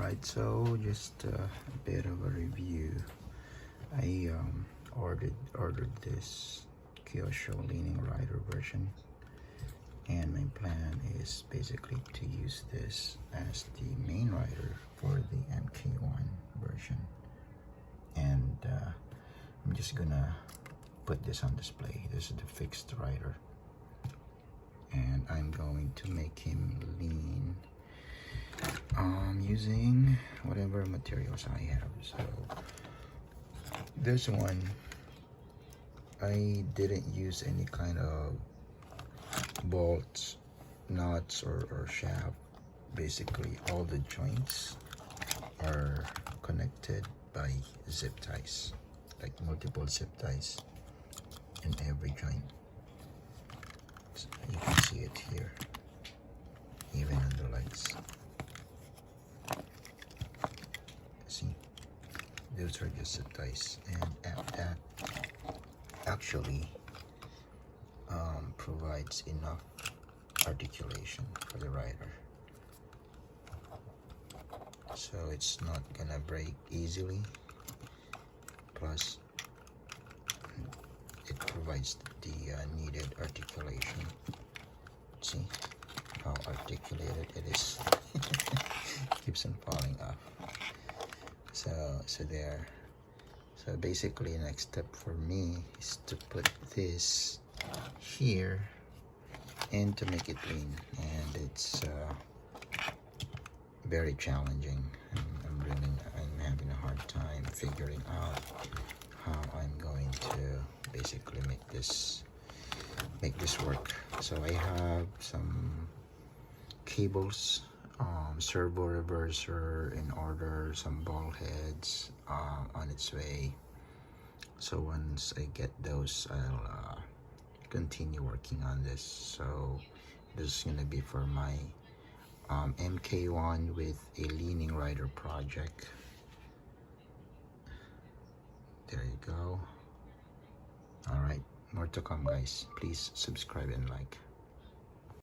Alright, so just a bit of a review. I ordered this Kyosho Rider version, and my plan is basically to use this as the main rider for the MK1 version. And I'm just gonna put this on display. This is the fixed rider, and I'm going to make him lean using whatever materials I have. So this one, I didn't use any kind of bolts, nuts, or shaft. Basically all the joints are connected by zip ties, like multiple zip ties in every joint. So you can see it here, even on the legs. See, those are just zip ties, and that actually provides enough articulation for the rider, so it's not gonna break easily. Plus, it provides the needed articulation. See how articulated it is. Keeps on falling off. So there. So basically, next step for me is to put this here and to make it lean, and it's very challenging. I'm having a hard time figuring out how I'm going to basically make this work. So I have some cables, servo reverser in order, some ball heads on its way. So once I get those, I'll continue working on this. So this is gonna be for my MK1 with a leaning rider project. There you go. All right, more to come, guys. Please subscribe and like.